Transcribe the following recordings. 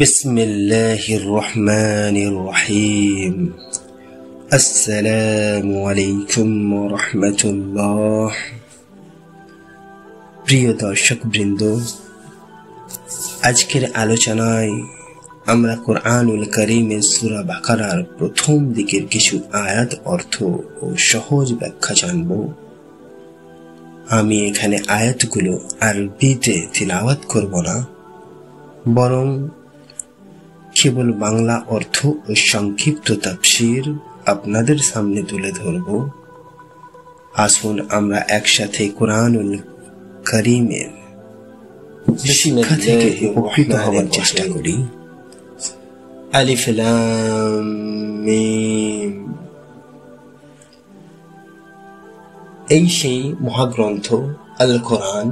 বিসমিল্লাহির রহমানির রহিম। আসসালামু আলাইকুম ওয়া রাহমাতুল্লাহ। প্রিয় দর্শক বৃন্দ, আজকের আলোচনায় আমরা কুরআনুল কারীমের সূরা বাকারার প্রথম দিকের কিছু আয়াত অর্থ ও সহজ ব্যাখ্যা জানব। আমি এখানে আয়াতগুলো আরবিতে তিলাওয়াত করব না, বরং কেবল বাংলা অর্থ ও সংক্ষিপ্ত তাফসীর আপনাদের সামনে তুলে ধরব। আসুন আমরা একসাথে কুরআনুল কারীমের শিক্ষা থেকে উপকৃত হওয়ার চেষ্টা করি। আলিফ লাম মিম। এই সেই মহাগ্রন্থ আল কোরআন,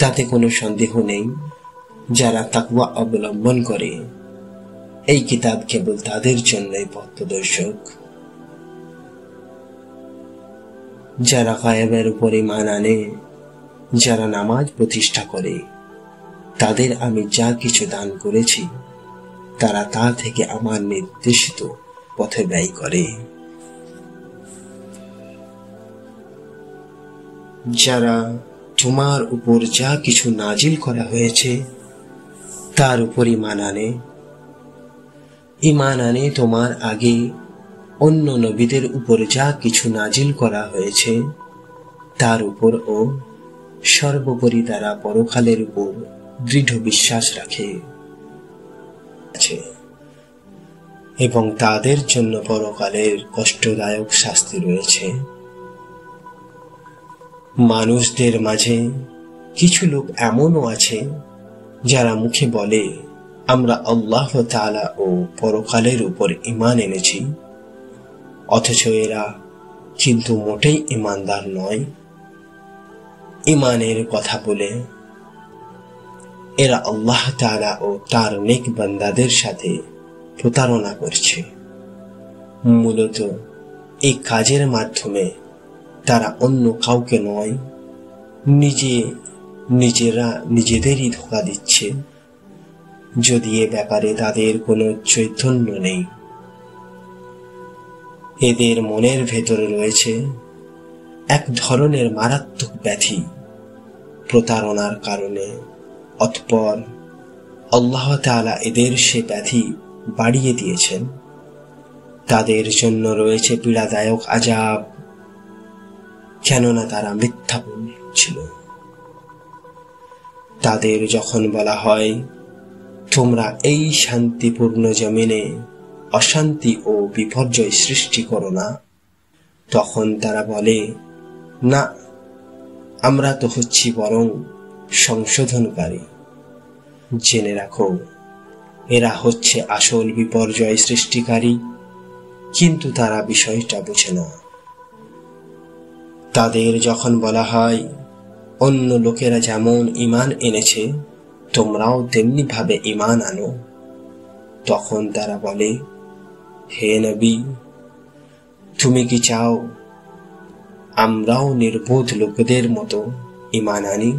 তাতে কোনো সন্দেহ নেই। যারা তাকওয়া অবলম্বন করে, এই কিতাব কেবল তাদের জন্যই পথপ্রদর্শক। যারা গায়েবের উপরে ঈমান আনে, যারা নামাজ প্রতিষ্ঠা করে, তাদের আমি যা কিছু দান করেছি তারা তা থেকে আমার নির্দেশিত পথে ব্যয় করে। যারা তোমার উপর যা কিছু নাজিল করা হয়েছে তার উপর ঈমান আনে, তোমার আগে অন্য নবীদের উপর যা কিছু নাজিল করা হয়েছে তার উপর ও সর্বোপরি তারা পরকালের উপর দৃঢ় বিশ্বাস রাখে এবং তাদের জন্য পরকালের কষ্টদায়ক শাস্তি রয়েছে। মানুষদের মাঝে কিছু লোক এমনও আছে যারা মুখে বলে আমরা আল্লাহ তাআলা ও পরকালের উপর ঈমান এনেছি, অথচ এরা কিন্তু মোটেই ঈমানদার নয়। ঈমানের কথা বলে এরা আল্লাহ তাআলা ও তার নেক বান্দাদের সাথে প্রতারণা করছে। মূলত এই কাজের মাধ্যমে তারা অন্য কাউকে নয়, নিজেরা নিজেদেরই ধোঁকা দিচ্ছে, যদি এ ব্যাপারে তাদের কোনো চৈতন্য নেই। এদের মনের ভেতরে রয়েছে এক ধরনের মারাত্মক ব্যাধি প্রতারণার কারণে। অতঃপর আল্লাহ তাআলা এদের সে ব্যাধি বাড়িয়ে দিয়েছেন। তাদের জন্য রয়েছে পীড়াদায়ক আযাব, কেননা তারা মিথ্যা বলছিল। তাদের যখন বলা হয় তোমরা এই শান্তিপূর্ণ জমিনে অশান্তি ও বিপর্যয় সৃষ্টি করো না, তখন তারা বলে না, আমরা তো হচ্ছি বরং সংশোধনকারী। জেনে রাখো, এরা হচ্ছে আসল বিপর্যয় সৃষ্টিকারী, কিন্তু তারা বিষয়টা বোঝে না। তাদের যখন বলা হয় অন্য লোকেরা যেমন ঈমান এনেছে তোমরাও তেমনি ভাবে ঈমান আনো, তখন তারা বলে হে নবী, তুমি কি চাও আমরাও নির্বোধ লোকদের মতো ঈমান আনি?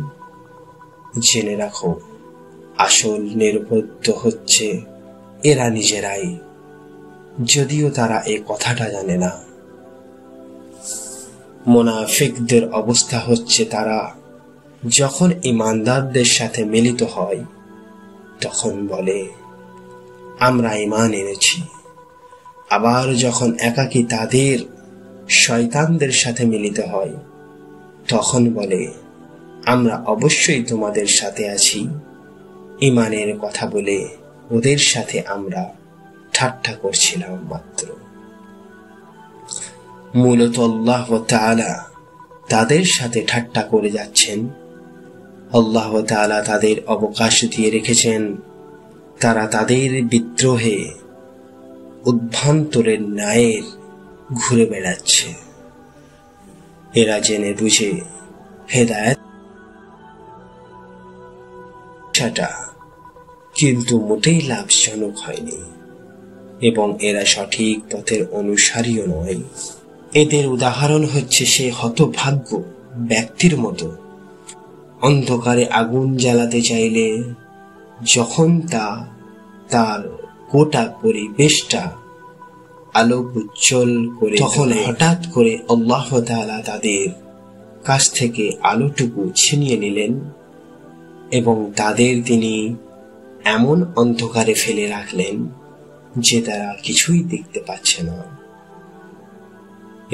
জেনে রাখো, আসল নির্বোধ হচ্ছে এরা নিজেরাই, যদিও তারা এই কথাটা জানে না। মুনাফিকদের অবস্থা হচ্ছে তারা যখন ঈমানদারদের সাথে মিলিত হয় তখন বলে আমরা ঈমান এনেছি, আবার যখন একাকী তাদের শয়তানদের সাথে মিলিত হয় তখন বলে আমরা অবশ্যই তোমাদের সাথে আছি। ঈমানের কথা বলে ওদের সাথে আমরা ঠাট্টা করছিলাম মাত্র। মূলত আল্লাহ তাআলা তাদের সাথে ঠাট্টা করে যাচ্ছেন। আল্লাহ তাআলা তাদের অবকাশ দিয়ে রেখেছেন। তারা তাদের বিদ্রোহে উদ্ভ্রান্তরের ন্যায়ের ঘুরে বেড়াচ্ছে। এরা জেনে বুঝে হেদায়েত কিন্তু মোটেই লাভজনক হয়নি এবং এরা সঠিক পথের অনুসারীও নয়। এদের উদাহরণ হচ্ছে সে হতভাগ্য ব্যক্তির মতো অন্ধকারে আগুন জ্বালাতে চাইলে যখন তার গোটা পরিবেশটা আলোক উজ্জ্বল করে, তখন হঠাৎ করে আল্লাহ তাআলা তাদের কাছ থেকে আলোটুকু ছিনিয়ে নিলেন এবং তাদের তিনি এমন অন্ধকারে ফেলে রাখলেন যে তারা কিছুই দেখতে পাচ্ছে না।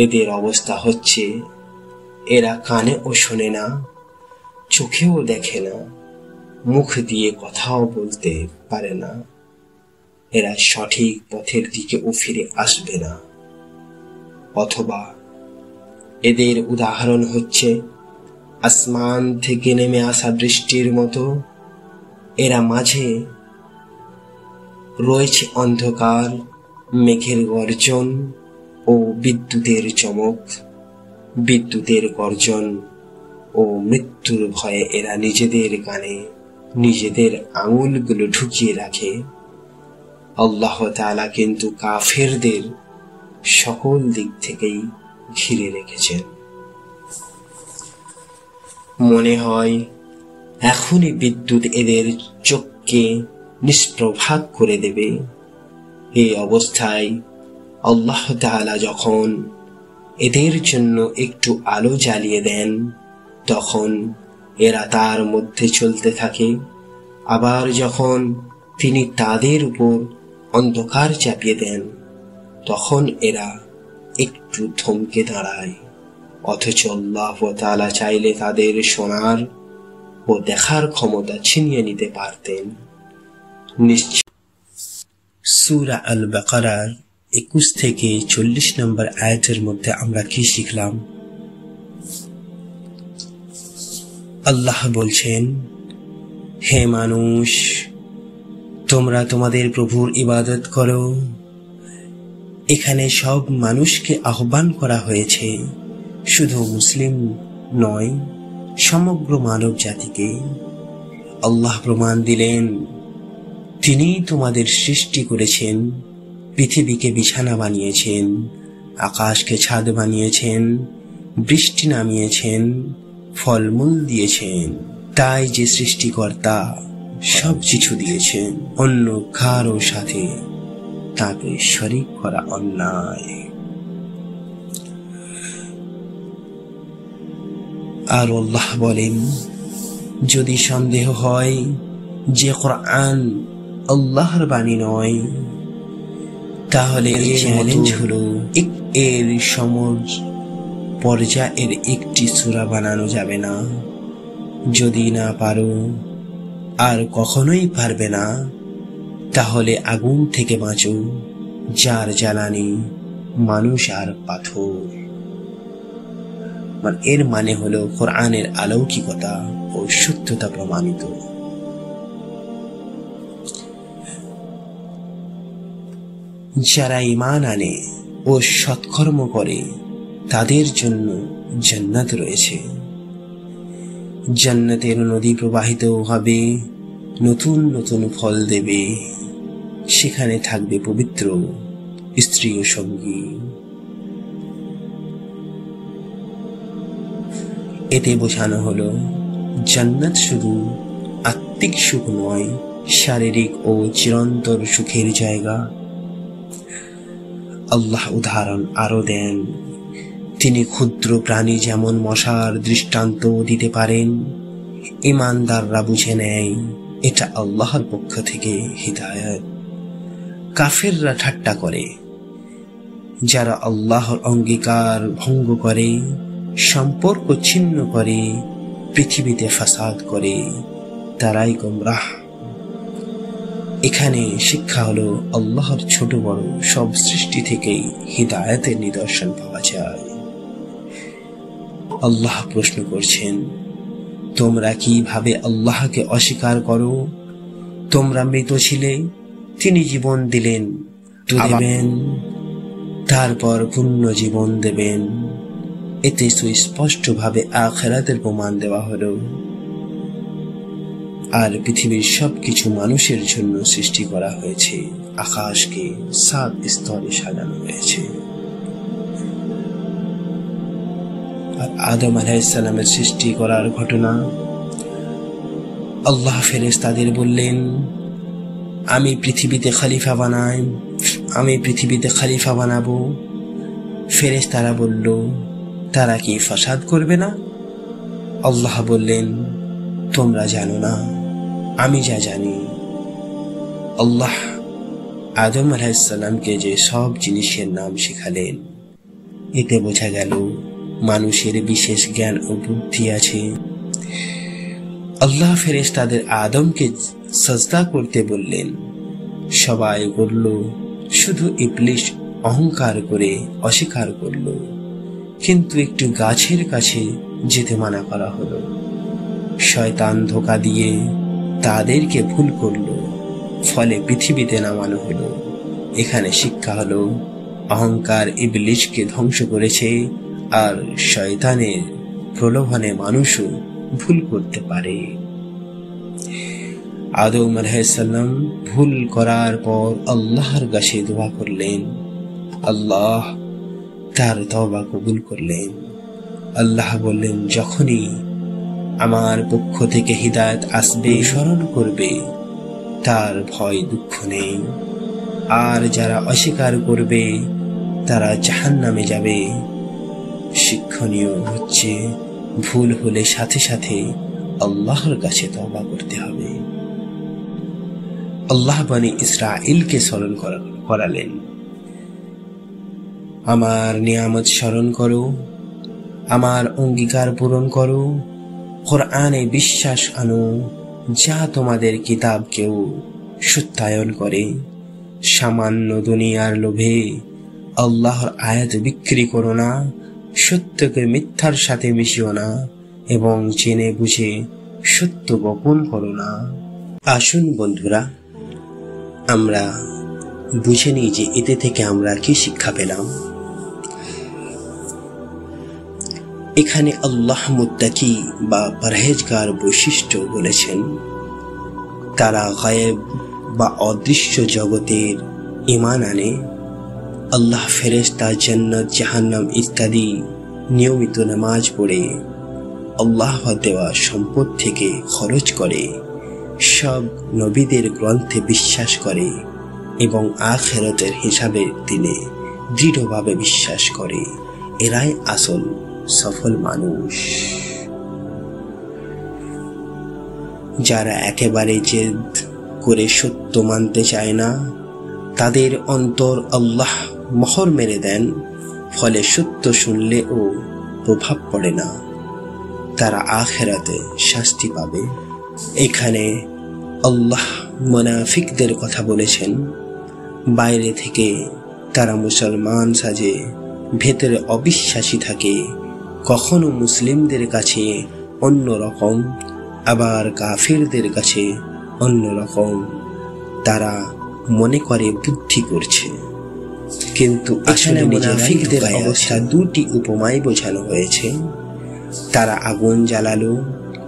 এদের অবস্থা হচ্ছে, এরা কানেও শোনে না, চোখেও দেখে না, মুখ দিয়ে কথাও বলতে পারে না। এরা সঠিক পথের দিকেও ফিরে আসবে না। অথবা এদের উদাহরণ হচ্ছে আসমান থেকে নেমে আসা বৃষ্টির মতো। এরা মাঝে রয়েছে অন্ধকার, মেঘের গর্জন ও বিদ্যুতের চমক। বিদ্যুতের গর্জন ও মৃত্যুর ভয়ে এরা নিজেদের কানে নিজেদের আঙুলগুলো ঢুকিয়ে রাখে। আল্লাহ তাআলা কিন্তু কাফেরদের সকল দিক থেকেই ঘিরে রেখেছেন। মনে হয় এখনই বিদ্যুৎ এদের চোখকে নিষ্প্রভাব করে দেবে। এই অবস্থায় আল্লাহ তাআলা যখন এদের জন্য একটু আলো জ্বালিয়ে দেন, তখন এরা তার মধ্যে চলতে থাকে। আবার যখন তিনি তাদের উপর অন্ধকার চাপিয়ে দেন, তখন এরা একটু থমকে দাঁড়ায়। অথচ আল্লাহ তাআলা চাইলে তাদের শোনার ও দেখার ক্ষমতা ছিনিয়ে নিতে পারতেন। সূরা আল বাকারার 21 থেকে 40 নম্বর আয়াতের মধ্যে আমরা কি শিখলাম? আল্লাহ বলছেন, হে মানুষ, তোমরা তোমাদের প্রভুর ইবাদত করো। এখানে সব মানুষকে আহ্বান করা হয়েছে, শুধু মুসলিম নয়, সমগ্র মানব জাতিকে। আল্লাহ প্রমাণ দিলেন, তিনি তোমাদের সৃষ্টি করেছেন, পৃথিবীকে বিছানা বানিয়েছেন, আকাশকে ছাদ বানিয়েছেন, বৃষ্টি নামিয়েছেন, ফলমূল দিয়েছেন। তাই যে সৃষ্টিকর্তা সব কিছু দিয়েছেন, অন্য কারো সাথে তাকে শরীক করা অন্যায়। আর আল্লাহ বলেন, যদি সন্দেহ হয় যে কোরআন আল্লাহর বাণী নয়, তাহলে চ্যালেঞ্জ হলো এর পর্যায়ের একটি সূরা বানানো যাবে না। যদি না পারো, আর কখনোই পারবে না, তাহলে আগুন থেকে বাঁচো, যার জ্বালানি মানুষ আর পাথর। এর মানে হলো কোরআনের অলৌকিকতা ও সত্যতা প্রমাণিত। যারা ঈমান আনে ও সৎকর্ম করে, তাদের জন্য জান্নাত রয়েছে। জান্নাতের নদী প্রবাহিত হবে, নতুন নতুন ফল দেবে। সেখানে থাকবে পবিত্র স্ত্রী ও সঙ্গী। এতে বোঝানো হলো, জান্নাত শুধু আত্মিক সুখ নয়, শারীরিক ও চিরন্তর সুখের জায়গা। আল্লাহ উদাহরণ আরো দেন, তিনি ক্ষুদ্র প্রাণী যেমন মশার দৃষ্টান্ত দিতে পারেন। ঈমানদাররা বুঝে নেয় এটা আল্লাহর পক্ষ থেকে হিদায়াত। কাফেররা ঠাট্টা করে, যারা আল্লাহর অঙ্গীকার ভঙ্গ করে, সম্পর্ক ছিন্ন করে, পৃথিবীতে ফাসাদ করে, তারাই গোমরাহ। এখানে শিক্ষা হলো, আল্লাহর ছোট বড় সব সৃষ্টি থেকেই হিদায়াতের নিদর্শন পাওয়া যায়। আল্লাহ প্রশ্ন করছেন, তোমরা কিভাবে আল্লাহকে অস্বীকার করো? তোমরা মৃত ছিলে, তিনি জীবন দিলেন, দেবেন, তারপর পূর্ণ জীবন দেবেন। এতে সুস্পষ্টভাবে আখিরাতের প্রমাণ দেওয়া হলো। আর পৃথিবীর সবকিছু মানুষের জন্য সৃষ্টি করা হয়েছে। আকাশকে 7 স্তরে সাজানো হয়েছে। আর আদম আলাইহিস সালামের সৃষ্টি করার ঘটনা, আল্লাহ ফেরেশতাদের বললেন, আমি পৃথিবীতে খলিফা বানাবো। ফেরেশতারা বলল, তারা কি ফাসাদ করবে না? আল্লাহ বললেন, তোমরা জানো না, আমি যা জানি। আল্লাহ আদম আলাইহিস সালামকে যে সব জিনিসের নাম শেখালেন, এতে বোঝা গেল মানুষের বিশেষ জ্ঞান ও বুদ্ধি আছে। আল্লাহ ফেরেশতাদের আদমকে সাজদা করতে বললেন, সবাই করল, শুধু ইবলিস অহংকার করে অস্বীকার করল। কিন্তু একটু গাছের কাছে যেতে মানা করা হলো। শয়তান ধোঁকা দিয়ে তাদেরকে ভুল করল, ফলে পৃথিবীতে নামানো হলো। এখানে শিক্ষা হলো, অহংকার ইবলিসকে ধ্বংস করেছে, আর শয়তানের প্রলোভনে মানুষও ভুল করতে পারে। আদম আলাইহিস সালাম ভুল করার পর আল্লাহর কাছে দোয়া করলেন। আল্লাহ তার তওবা কবুল করলেন। আল্লাহ বললেন, যখনই আমার পক্ষ থেকে হিদায়াত আসবে, স্মরণ করবে, তার ভয় দুঃখ নেই। আর যারা অস্বীকার করবে তারা জাহান্নামে যাবে। শিক্ষণীয় হচ্ছে, ভুল হলে সাথে সাথে আল্লাহর কাছে তওবা করতে হবে। আল্লাহ বনি ইসরাঈলকে স্মরণ করালেন, আমার নিয়ামত স্মরণ করো, আমার অঙ্গীকার পূরণ করো, কোরআনে বিশ্বাস আনো, যা তোমাদের কিতাবকেও সত্যায়ন করে। সামান্য দুনিয়ার লোভে আল্লাহর আয়াত বিক্রি করো না, সত্যকে মিথ্যার সাথে মিশিও না, এবং জেনে বুঝে সত্য গোপন করো না। আসুন বন্ধুরা, আমরা বুঝে নিই যে এতে থেকে আমরা কি শিক্ষা পেলাম। এখানে আল্লাহ মুত্তাকি বা পরহেজগার বৈশিষ্ট্য বলেছেন। তারা গায়েব বা অদৃশ্য জগতের ঈমান আনে, আল্লাহ, ফেরেশতা, জান্নাত, জাহান্নাম ইত্যাদি নিয়মিত নামাজ পড়ে, আল্লাহ দেওয়া সম্পদ থেকে খরচ করে, সব নবীদের গ্রন্থে বিশ্বাস করে এবং আখিরাতের হিসাবের দিনে দৃঢ়ভাবে বিশ্বাস করে। এরাই আসল সফল মানুষ। যারা একেবারে জেদ করে সত্য মানতে চায় না, তাদের অন্তর আল্লাহ মোহর মেরে দেন, ফলে সত্য শুনলেও প্রভাব পড়ে না, তারা আখিরাতে শাস্তি পাবে। এখানে আল্লাহ মুনাফিকদের কথা বলেছেন। বাইরে থেকে তারা মুসলমান সাজে, ভেতরে অবিশ্বাসী থাকে, কখনো মুসলিমদের কাছে অন্য রকম, আবার কাফিরদের কাছে অন্য রকম। তারা মনে করে বুদ্ধি করছে, কিন্তু আসলে মুনাফিকদের অবস্থা দুটি উপমায় বোঝানো হয়েছে। তারা আগুন জ্বালালো,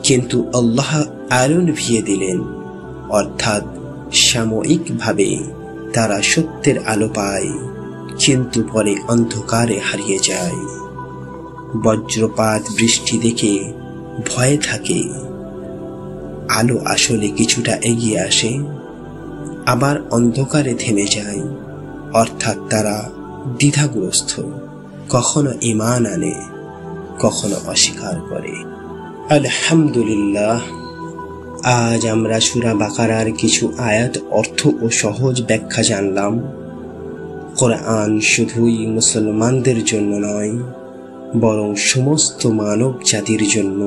কিন্তু আল্লাহ আলো নিভিয়ে দিলেন, অর্থাৎ সাময়িকভাবে তারা সত্যের আলো পায়, কিন্তু পরে অন্ধকারে হারিয়ে যায়। বজ্রপাত বৃষ্টি দেখে ভয়ে থাকে, আলো আসলে কিছুটা এগিয়ে আসে, আবার অন্ধকারে থেমে যায়, অর্থাৎ তারা দ্বিধাগ্রস্ত, কখনো ঈমান আনে, কখনো অস্বীকার করে। আলহামদুলিল্লাহ, আজ আমরা সূরা বাকারার কিছু আয়াত অর্থ ও সহজ ব্যাখ্যা জানলাম। কোরআন শুধুই মুসলমানদের জন্য নয়, বরং সমস্ত মানব জাতির জন্য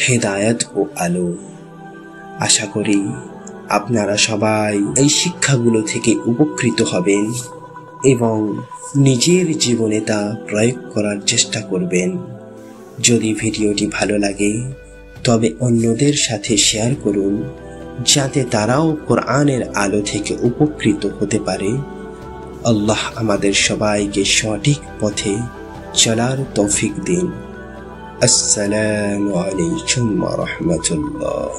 হেদায়েত ও আলো। আশা করি আপনারা সবাই এই শিক্ষাগুলো থেকে উপকৃত হবেন এবং নিজের জীবনে তা প্রয়োগ করার চেষ্টা করবেন। যদি ভিডিওটি ভালো লাগে তবে অন্যদের সাথে শেয়ার করুন, যাতে তারাও কোরআনের আলো থেকে উপকৃত হতে পারে। আল্লাহ আমাদের সবাইকে সঠিক পথে চলার তৌফিক দিন। আসসালামু আলাইকুম ওয়া রাহমাতুল্লাহ।